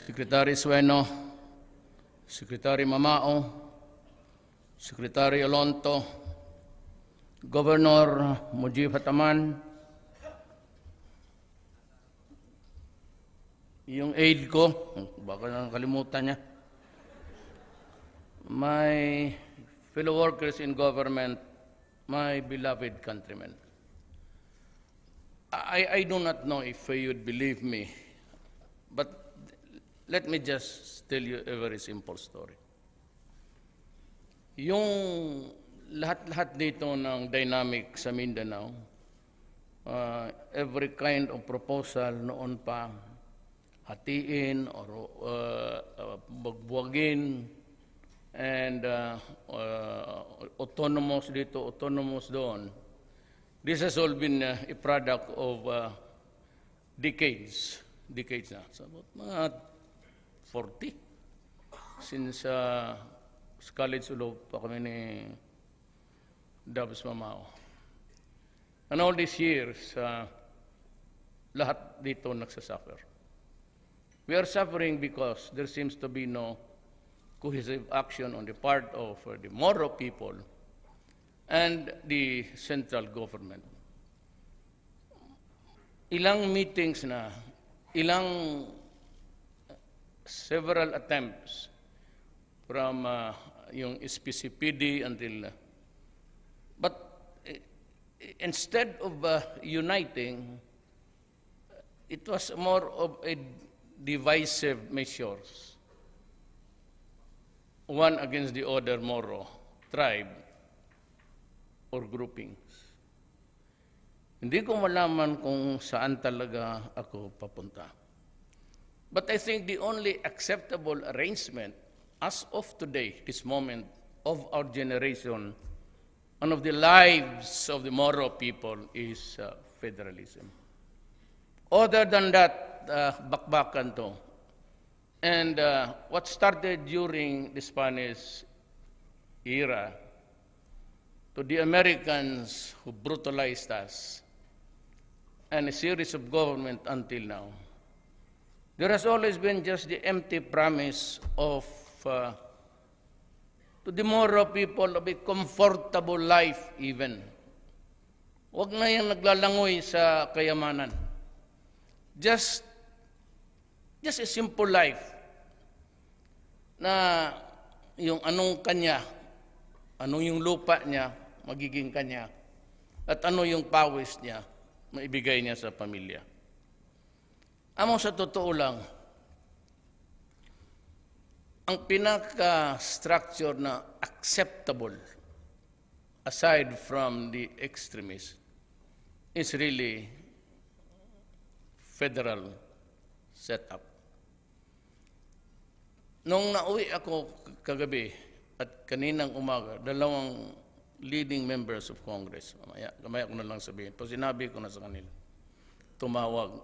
Secretary Sueno, Secretary Mamao, Secretary Alonto, Governor Mujib Hataman, yung aide ko, baka nakalimutan niya, my fellow workers in government, my beloved countrymen. I do not know if you would believe me, but let me just tell you a very simple story. Yung lahat-lahat dito ng dynamic sa Mindanao, every kind of proposal noon pa, hatiin or buwagin, and autonomous dito, autonomous doon. This has all been a product of decades na. So about mga 40 since college ulo pa kami ni Dabs Mamao. And all these years, lahat dito nagsasuffer. We are suffering because there seems to be no cohesive action on the part of the Moro people and the central government. Ilang meetings na, several attempts from yung SPCPD until, but instead of uniting, it was more of a divisive measures, one against the other Moro tribe or groupings. Hindi ko malaman kung saan talaga ako papunta. But I think the only acceptable arrangement as of today, this moment of our generation, and of the lives of the Moro people is federalism. Other than that, bakbakan to. And what started during the Spanish era, to the Americans who brutalized us, and a series of government until now, there has always been just the empty promise of, to the Moro people, of a comfortable life even. Huwag na yung naglalangoy sa kayamanan. Just a simple life na yung anong kanya, anong yung lupa niya, magiging kanya, at ano yung pawis niya, maibigay niya sa pamilya. Amo sa totoo lang, ang pinaka-structure na acceptable, aside from the extremists, is really federal setup. Nung nauwi ako kagabi at kaninang umaga, dalawang leading members of Congress, kamaya ko na lang sabihin, pag sinabi ko na sa kanila, tumawag.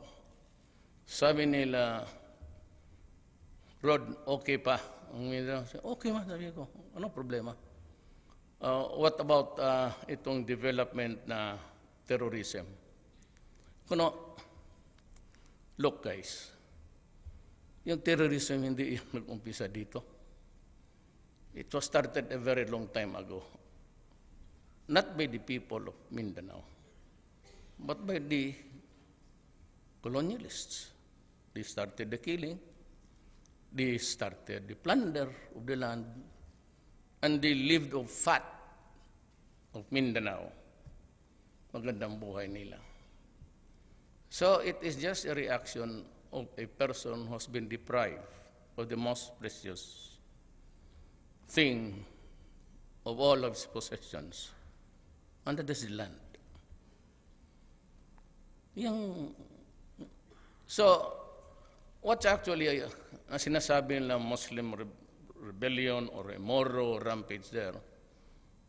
Sabi nila, Rod, okay pa. Okay ma, sabi ko, ano problema? What about itong development na terrorism? Kuno, look guys, yung terrorism hindi nag-umpisa dito. It was started a very long time ago. Not by the people of Mindanao, but by the colonialists. They started the killing, they started the plunder of the land, and they lived off fat of Mindanao. Magandang buhay nila. So it is just a reaction of a person who has been deprived of the most precious thing of all of his possessions, and that is the land. So, what's actually sinasabi ng Muslim rebellion or a Moro rampage there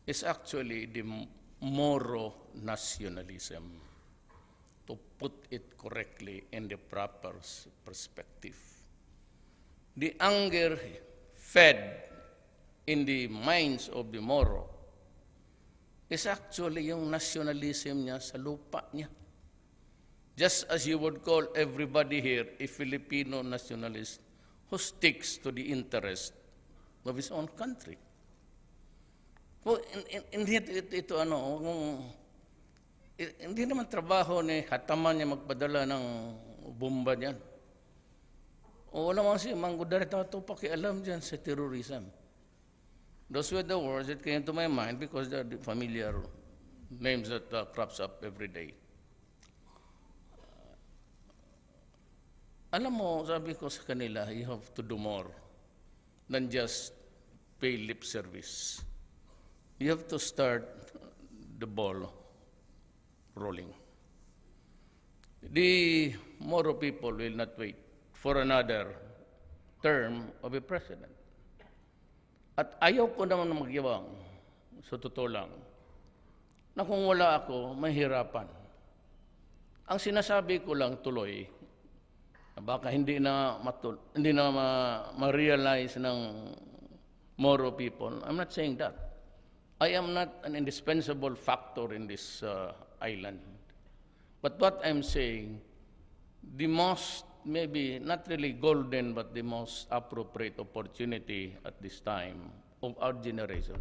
is actually the Moro nationalism, to put it correctly in the proper perspective. The anger fed in the minds of the Moro is actually yung nationalism niya sa lupa niya. Just as you would call everybody here a Filipino nationalist who sticks to the interest of his own country. Kung hindi naman trabaho ni hataman niya magpadala ng bomba niyan. O wala mga si Mangudari ito pakialam dyan sa terrorism. Those were the words that came to my mind because they're the familiar names that crops up every day. Alam mo, sabi ko sa kanila, you have to do more than just pay lip service. You have to start the ball rolling. The Moro people will not wait for another term of a president. At ayaw ko naman magyawang, sa totoo lang, na kung wala ako, mahirapan. Ang sinasabi ko lang tuloy, baka hindi na ma-realize ng Moro people. I'm not saying that. I am not an indispensable factor in this island. But what I'm saying, the most, maybe not really golden, but the most appropriate opportunity at this time of our generation,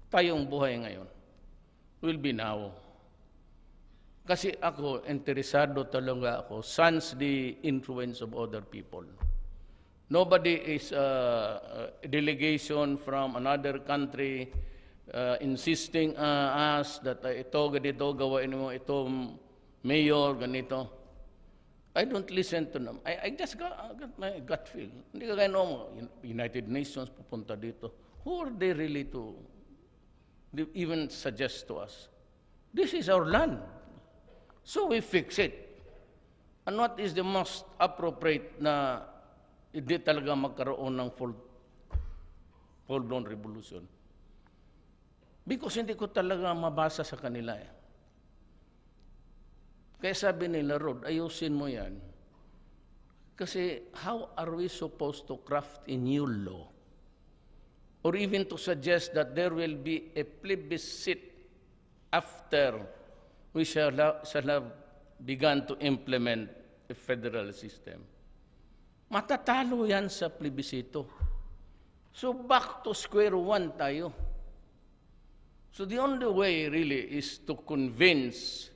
tayong buhay ngayon, will be now. Kasi ako, interesado talaga ako, sans the influence of other people. Nobody is a delegation from another country insisting us that ito, ganito, gawain mo, ito, mayor, ganito. I don't listen to them. I just got my gut feel. Hindi ka gano'n mo, United Nations pupunta dito. Who are they really to even suggest to us? This is our land. So we fix it. And what is the most appropriate na hindi talaga magkaroon ng full-blown revolution? Because hindi ko talaga mabasa sa kanila eh. Kaya sabi nila, Rod, ayusin mo yan. Kasi how are we supposed to craft a new law? Or even to suggest that there will be a plebiscite after we shall have begun to implement a federal system. Matatalo yan sa plebisito. So back to square one tayo. So the only way really is to convince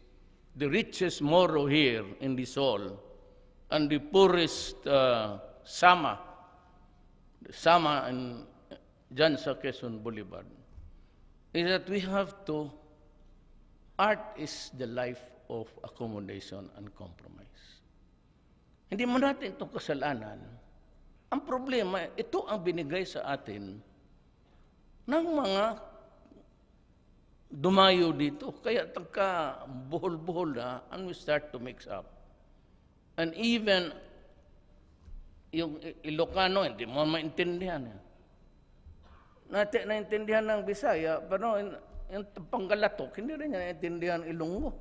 the richest Moro here in this hall and the poorest Sama and dyan sa Quezon Boulevard, is that we have to, art is the life of accommodation and compromise. Hindi mo natin itong kasalanan. Ang problema, ito ang binigay sa atin ng mga dumayo dito. Kaya tagka buhol-buhol na, and we start to mix up. And even yung Ilocano, hindi mo maintindihan. Naintindihan ng Bisaya, pero yung Panggalatok, hindi rin niya naintindihan Ilonggo.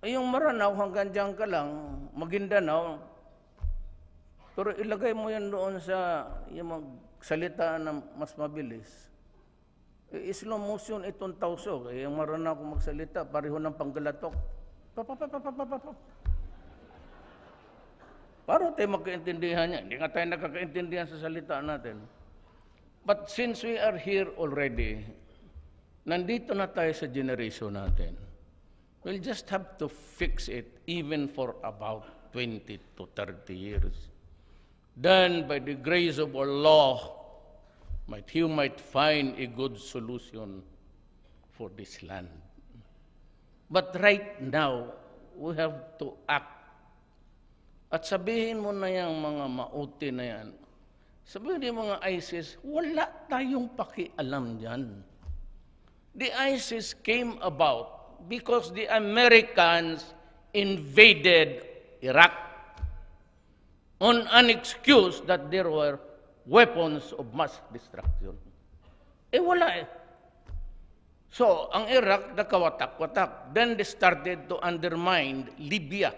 Yung Maranao, hanggang dyan ka lang, Maguindanao, pero ilagay mo yan doon sa yung magsalita na mas mabilis. Slow motion itong Tausog. Yung Maranao kung magsalita, pareho ng Panggalatok. Para tayo magkaintindihan niya. Hindi nga tayo nakakaintindihan sa salita natin. But since we are here already, nandito na tayo sa generation natin, we'll just have to fix it even for about 20 to 30 years. Then, by the grace of our law, you might find a good solution for this land. But right now, we have to act. At sabihin mo na yung mga mauti na yan, sabihin yung mga ISIS, wala tayong pakialam dyan. The ISIS came about because the Americans invaded Iraq on an excuse that there were weapons of mass destruction. Wala eh. So, ang Iraq nakawatak-watak. Then they started to undermine Libya.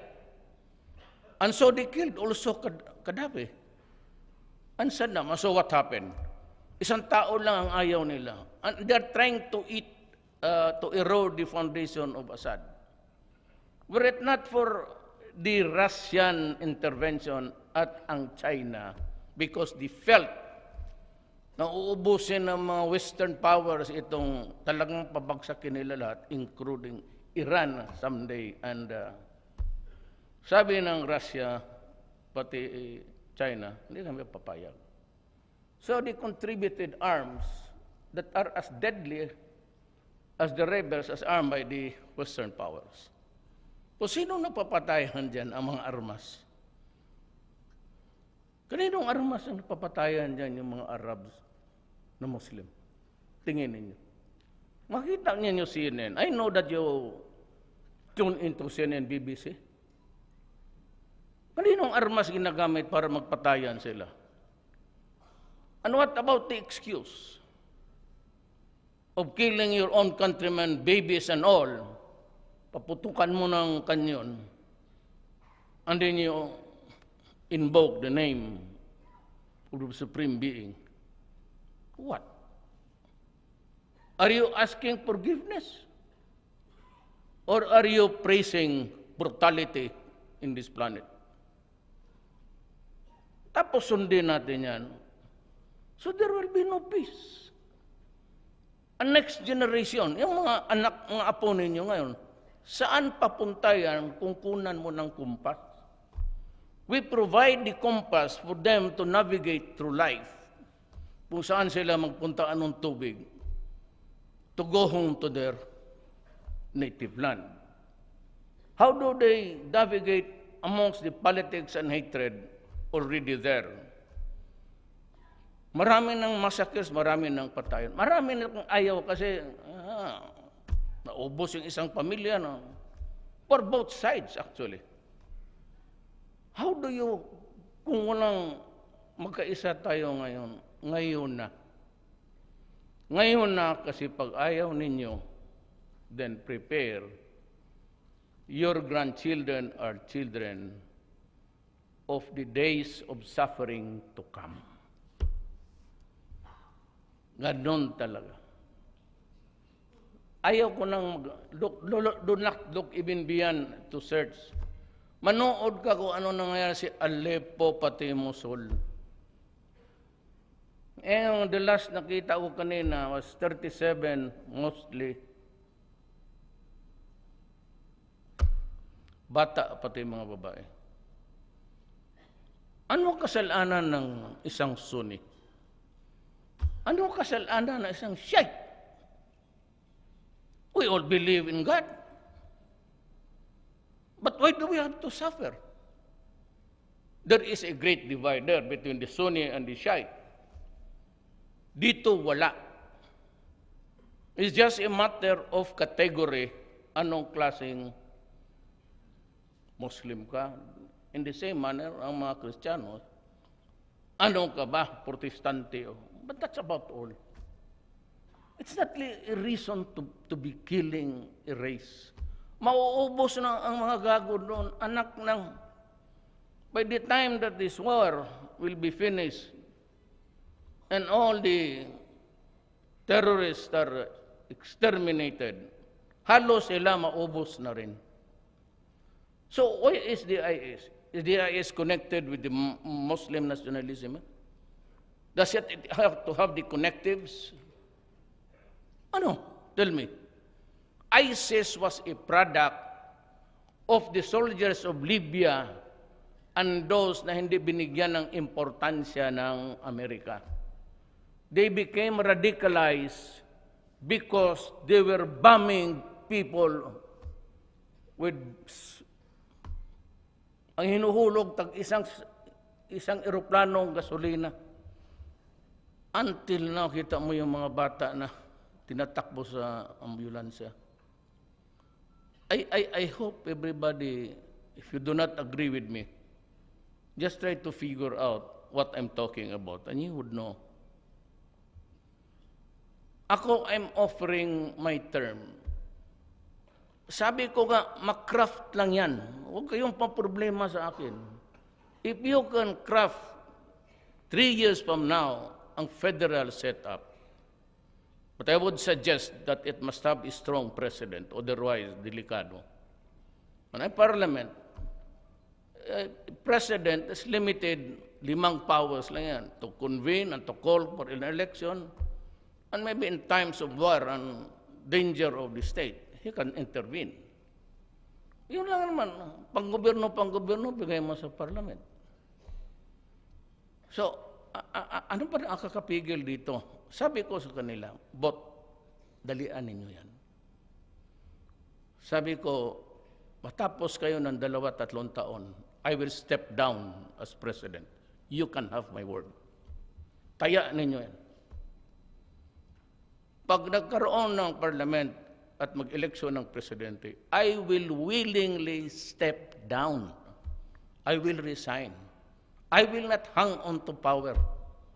And so they killed also Gaddafi. And Saddam. So what happened? Isang tao lang ang ayaw nila. And they're trying to erode the foundation of Assad. Were it not for the Russian intervention at ang China because they felt na uubusin ng mga Western powers itong talagang pabagsakin nila lahat, including Iran someday. And sabi ng Russia, pati China, hindi kami papayag. So they contributed arms that are as deadly as the rebels as armed by the Western powers. O sino napapatayan dyan ang mga armas? Kaninong armas ang napapatayan dyan yung mga Arabs na Muslim? Tingin ninyo. Makita niyo CNN. I know that you tune into CNN, BBC. Kaninong armas ginagamit para magpatayan sila? And what about the excuse of killing your own countrymen, babies and all? Paputukan mo ng kanyon, and then you invoke the name of the Supreme Being. What? Are you asking forgiveness? Or are you praising brutality in this planet? Tapos sundin natin yan. So there will be no peace. Ang next generation, yung mga anak, mga apo ninyo ngayon, saan papunta yan kung kunan mo ng kumpas? We provide the compass for them to navigate through life. Kung saan sila magpunta anong tubig to go home to their native land. How do they navigate amongst the politics and hatred already there? Marami ng massacres, marami ng patayon. Marami ng ayaw kasi naubos yung isang pamilya, no? For both sides, actually. How do you, kung walang magkaisa tayo ngayon, ngayon na. Ngayon na, kasi pag ayaw ninyo, then prepare. Your grandchildren are children of the days of suffering to come. Ganon talaga. Ayaw ko nang do not look even beyond to search. Manood ka kung ano nangyayari si Aleppo pati Mosul. The last nakita ko kanina was 37 mostly. Bata pati mga babae. Ano kasalanan ng isang Sunni? Ano kasalanan ng isang Shiite? We all believe in God. But why do we have to suffer? There is a great divider between the Sunni and the Shiite. Dito wala. It's just a matter of category. Anong klaseng Muslim ka? In the same manner, ang mga Kristiyano, anong ka ba? Protestante. But that's about all. It's not a reason to be killing a race. Mauubos na ang mga gago doon, anak ng... By the time that this war will be finished, and all the terrorists are exterminated, halos sila maubos na rin. So why is the IS? Is the IS connected with the Muslim nationalism? Does it have to have the connectives? Ano? Tell me. ISIS was a product of the soldiers of Libya and those na hindi binigyan ng importansya ng Amerika. They became radicalized because they were bombing people with ang hinuhulog tag isang eroplanong gasolina. Until now, kita mo yung mga bata na tinatakbo sa ambulansya. I hope everybody, if you do not agree with me, just try to figure out what I'm talking about, and you would know. Ako, I'm offering my term. Sabi ko nga, makraft lang yan. Huwag kayong paproblema sa akin. If you can craft 3 years from now, ang federal setup, but I would suggest that it must have a strong president, otherwise delikado. And ang parliament, president is limited, 5 powers lang yan, to convene and to call for an election, and maybe in times of war and danger of the state, he can intervene. Yun lang naman, pang-gobyerno, bigay mo sa parliament. So, ano pa rin ang kakapigil dito? Sabi ko sa kanila, dalian ninyo yan. Sabi ko, matapos kayo ng 2-3 taon, I will step down as president. You can have my word. Taya ninyo yan. Pag nagkaroon ng parliament at mag-eleksyon ng presidente, I will willingly step down. I will resign. I will not hang on to power.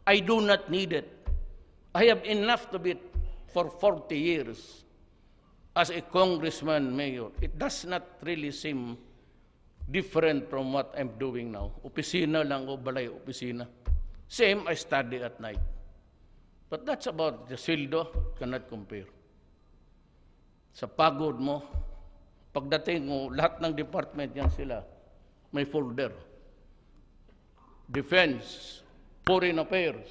I do not need it. I have enough to be for 40 years as a congressman, mayor. It does not really seem different from what I'm doing now. Opisina lang o balay opisina. Same, I study at night. But that's about the sweldo, cannot compare. Sa pagod mo, pagdating mo, lahat ng department yan sila, may folder. Defense, Foreign Affairs,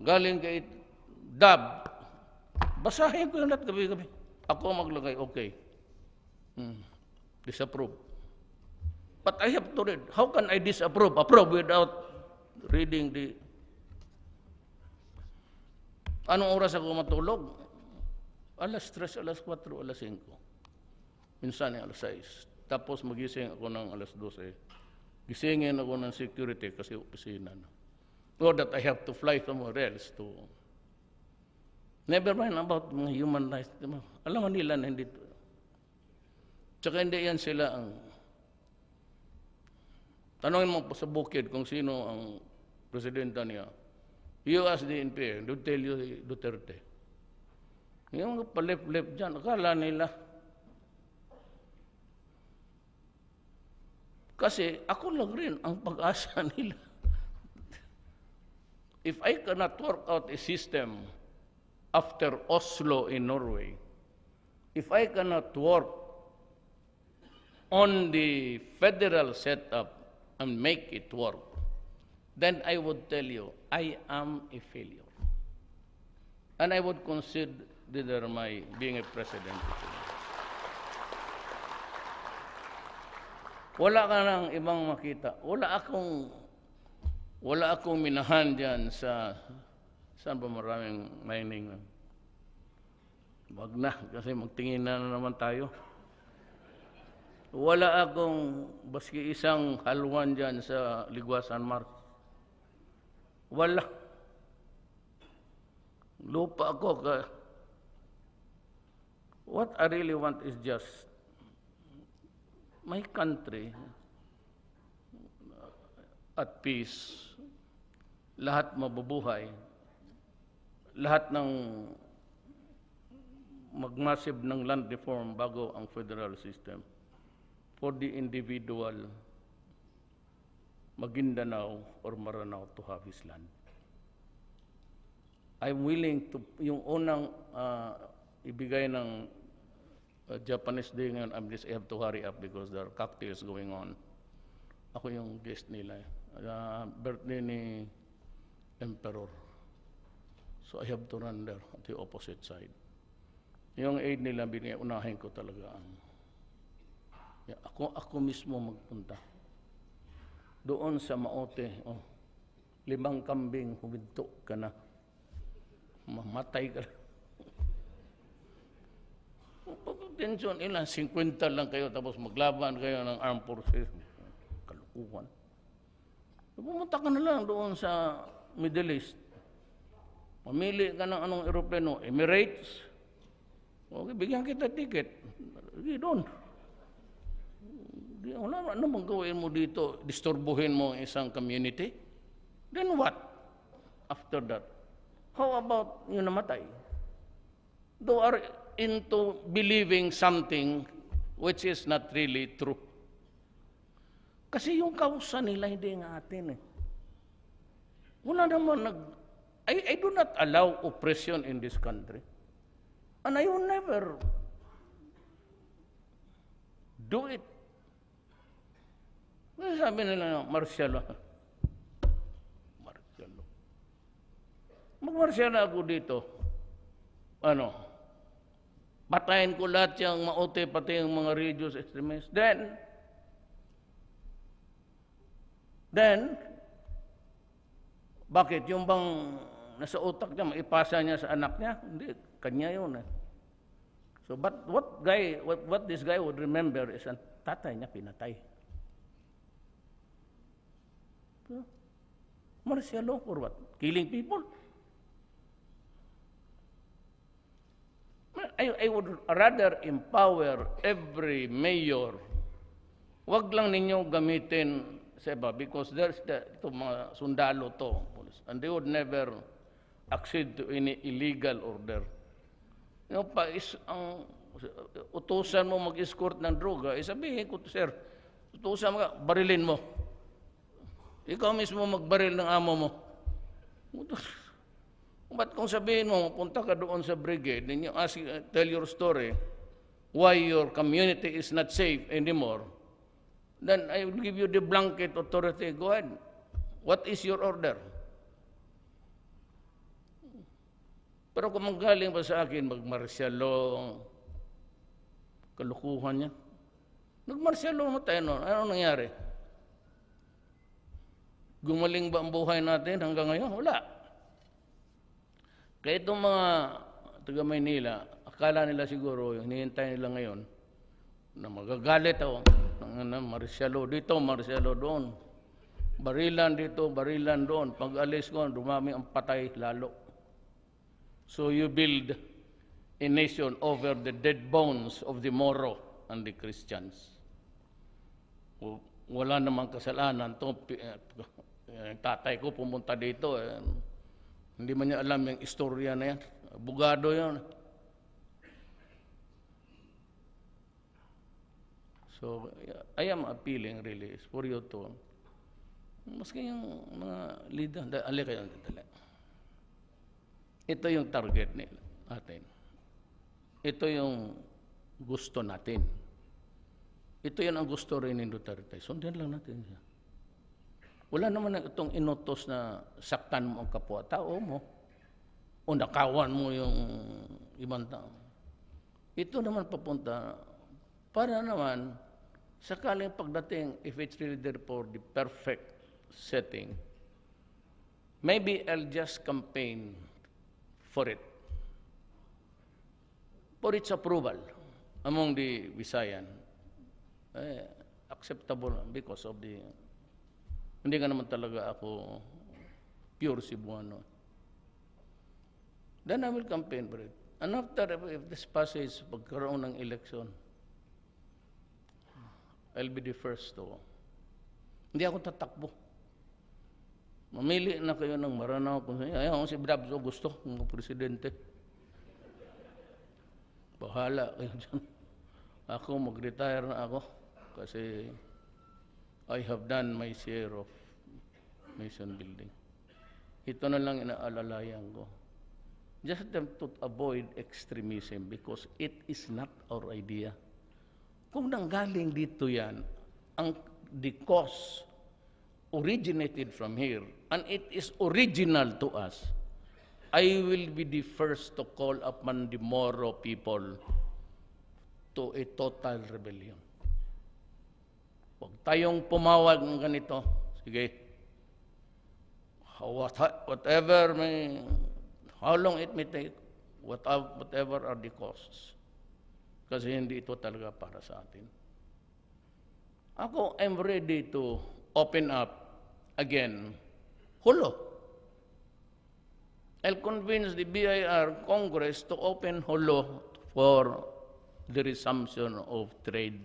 galing kay DAB, basahin ko yung lahat gabi-gabi. Ako maglagay, okay. Disapprove. But I have to read. How can I disapprove? Approve without reading the... Anong oras ako matulog? Alas 3, alas 4, alas 5. Minsan alas 6. Tapos magising ako ng alas 12. Gisingin ako ng security kasi opisina na. Or that I have to fly somewhere else to... Never mind about mga human rights. Alam mo nila na hindi... Tsaka hindi yan sila ang... Tanongin mo sa bukid kung sino ang presidenta niya. You ask the NPA, they'll tell you Duterte. Yung mga palip-lip dyan, akala nila. Kasi ako lang rin ang pag-asa nila. If I cannot work out a system after Oslo in Norway, if I cannot work on the federal setup and make it work, then I would tell you, I am a failure. And I would consider my being a president. Wala ka nang ibang makita. Wala akong minahan dyan sa, saan ba maraming mining? Wag na, kasi magtingin na naman tayo. Wala akong baski isang halwan dyan sa Ligwasan Mark. Wala. Lupa ako. What I really want is just my country at peace. Lahat mabubuhay. Lahat ng magmasib ng land reform bago ang federal system. For the individual, Maguindanao or Maranao to have his land. I'm willing to, yung unang ibigay ng Japanese Day ngayon, I have to hurry up because there are cocktails going on. Ako yung guest nila. Birthday ni Emperor. So I have to run there at the opposite side. Yung aid nila, unahin ko talaga ang ako mismo magpunta. Doon sa Maote, 5 kambing, huminto ka na. Mamatay ka na. Tensyon, ilan? 50 lang kayo, tapos maglaban kayo ng armed forces. Kalukuhan. Pumunta ka na lang doon sa Middle East. Mamili ka ng anong aeroplano, Emirates. Okay, bigyan kita ticket. Sige, doon. Wala namang gawin mo dito, disturbuhin mo isang community. Then what? After that? How about yung namatay? They are into believing something which is not really true. Kasi yung kausa nila hindi nga atin eh. Wala naman I do not allow oppression in this country. And I will never do it. Sabi nila, martial law. Martial law. Mag-martial law ako dito. Ano? Patayin ko lahat yung maote, pati yung mga religious extremists. Then, bakit? Yung bang nasa utak niya, maipasa niya sa anak niya? Hindi, kanya yun eh. So, but what this guy would remember is ang tatay niya pinatay. So, martial law for what? Killing people? I would rather empower every mayor. Wag lang ninyo gamitin sa iba because there's ito mga sundalo to. And they would never accede to any illegal order. You know, ang utusan mo mag-escort ng droga, sabihin ko, sir, utusan mo ka, barilin mo. Ikaw mismo magbaril ng amo mo. Ba't kung sabihin mo, punta ka doon sa brigade, and you tell your story, why your community is not safe anymore, then I will give you the blanket authority. Go ahead. What is your order? Pero kung manggaling pa sa akin, mag-martial law, kalukuhan niya. Nag-martial law mo tayo noon. Ano nangyari? Gumaling ba ang buhay natin hanggang ngayon? Wala. Kaya itong mga taga Maynila, akala nila siguro, hinihintay nila ngayon, na magagalit ako, martial law dito, martial law doon. Barilan dito, barilan doon. Pag alis ko, dumami ang patay lalo. So you build a nation over the dead bones of the Moro and the Christians. Wala namang kasalanan. Tatay ko pumunta dito. Hindi man niya alam yung istorya na yan. Abogado yan. So I am appealing really for you to, maski yung mga leader, ali kayo dali. Ito yung target nila natin. Ito yung gusto natin. Ito yan ang gusto rin ni Duterte. Sundan lang natin siya. Wala naman itong inutos na saktan mo ang kapwa-tao mo o nakawan mo yung ibang tao. Ito naman papunta para naman sakaling pagdating, if it's really there for the perfect setting, maybe I'll just campaign for it, for its approval among the Visayan. Acceptable because of the, hindi ka naman talaga ako pure Cebuano. Then I will campaign for it. And after, if this passes, pagkaroon ng election, I'll be the first to. Hindi ako tatakbo. Mamili na kayo ng Maranao. Ayaw, si Brabso gusto ng presidente. Bahala kayo dyan. Ako, mag-retire na ako. Kasi I have done my share of nation building. Ito na lang inaalalayan ko. Just to avoid extremism because it is not our idea. Kung nanggaling dito yan, the cause originated from here, and it is original to us, I will be the first to call upon the Moro people to a total rebellion. Huwag tayong pumawag ng ganito. Sige. Whatever may, how long it may take, whatever are the costs. Kasi hindi ito talaga para sa atin. Ako, I'm ready to open up again, Hulo. I'll convince the BIR Congress to open Hulo for the resumption of trade.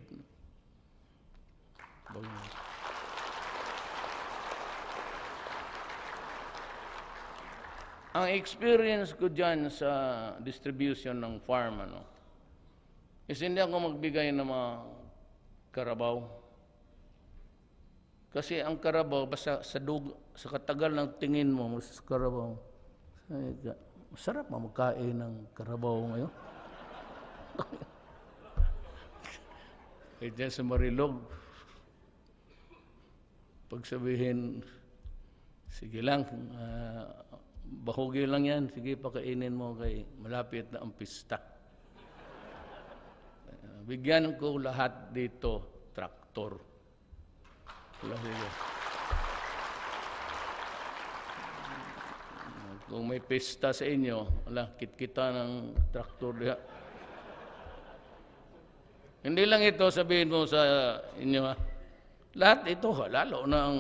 Ang experience ko dyan sa distribution ng farm, is hindi ako magbigay ng mga karabaw. Kasi ang karabaw, basta sa katagal ng tingin mo, sa karabaw, masarap magkain ng karabaw ngayon. Diyan sa Marilog, Pagsabihin, sige lang, bahugi lang yan, sige pakainin mo kay malapit na ang pista. Bigyan ko lahat dito traktor. Kung may pista sa inyo, kit-kita ng traktor diha. Hindi lang ito sabihin mo sa inyo, ha? Lahat ito, lalo na ang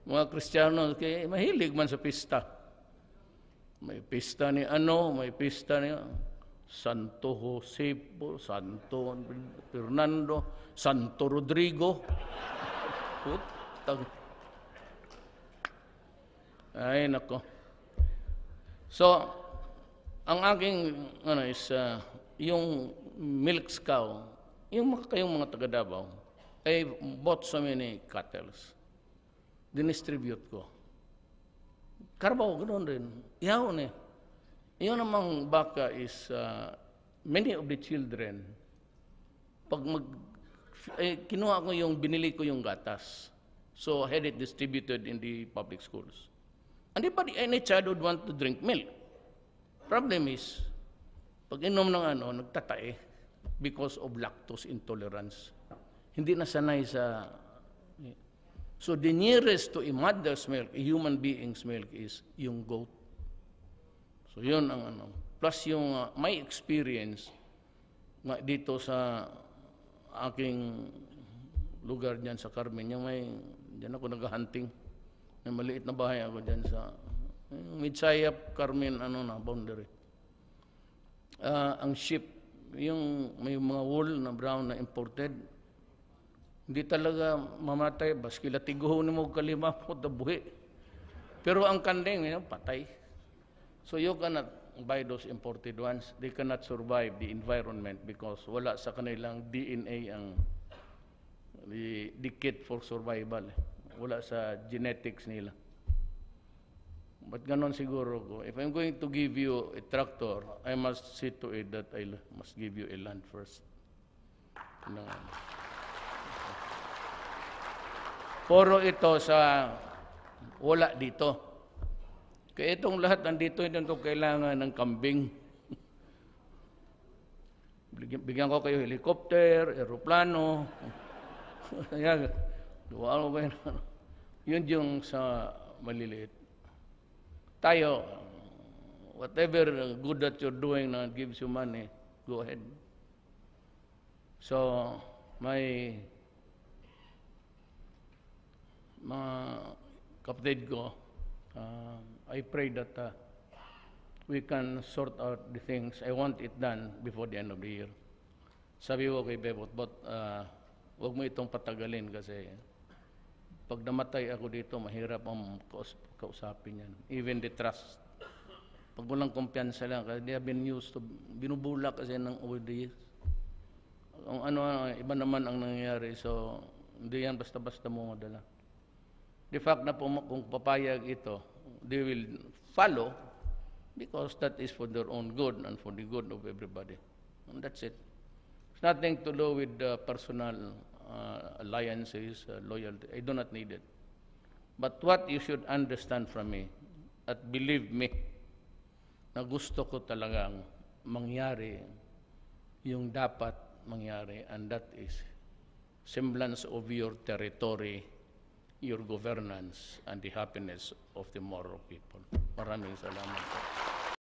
mga Kristiyano, kaya mahilig man sa pista. May pista ni may pista ni Santo Josefo, Santo Fernando, Santo Rodrigo. Putang. Ay, nako. So, ang aking is yung milk cow, kayong mga taga Davao, I bought so many cattle. Dinistribute ko. Carabao, ganoon rin. Iyaw eh. Iyon namang baka is many of the children, pag kinuha ko binili ko yung gatas. So, I had it distributed in the public schools. And any child would want to drink milk. Problem is, pag inom ng nagtatae because of lactose intolerance. Hindi na sanay sa... So the nearest to a mother's milk, a human being's milk, is yung goat. So yun ang Plus yung my experience dito sa aking lugar dyan sa Carmen, dyan ako nag-hunting. May maliit na bahay ako dyan sa Midsayap, Carmen, boundary. Ang sheep, may mga wool na brown na imported, hindi talaga mamatay, baski latiguho ni mo kalima po buhi. Pero ang kanding, patay. So you cannot buy those imported ones. They cannot survive the environment because wala sa kanilang DNA ang the kit for survival. Wala sa genetics nila. But ganon siguro ko. If I'm going to give you a tractor, I must see to it that I must give you a land first. Puro ito sa wala dito. Kaya itong lahat nandito, hindi ito kailangan ng kambing. Bigyan ko kayo helicopter, aeroplano. Yan. Yun yung sa maliliit. Tayo, whatever good that you're doing na gives you money, go ahead. So, my mga kapatid ko, I pray that we can sort out the things. I want it done before the end of the year. Sabi ko kay Bebot, but huwag mo itong patagalin kasi pag namatay ako dito, mahirap ang kausapin yan. Even the trust. Pag walang kumpiyansa lang, kasi they have been used to, binubula kasi ng over the years. Kung iba naman ang nangyayari, so hindi yan basta-basta mo madala. The fact na kung papayag ito, they will follow because that is for their own good and for the good of everybody. And that's it. It's nothing to do with personal alliances, loyalty. I do not need it. But what you should understand from me, at believe me, na gusto ko talagang mangyari yung dapat mangyari, and that is semblance of your territory, your governance, and the happiness of the Moro people. Maraming salamat po.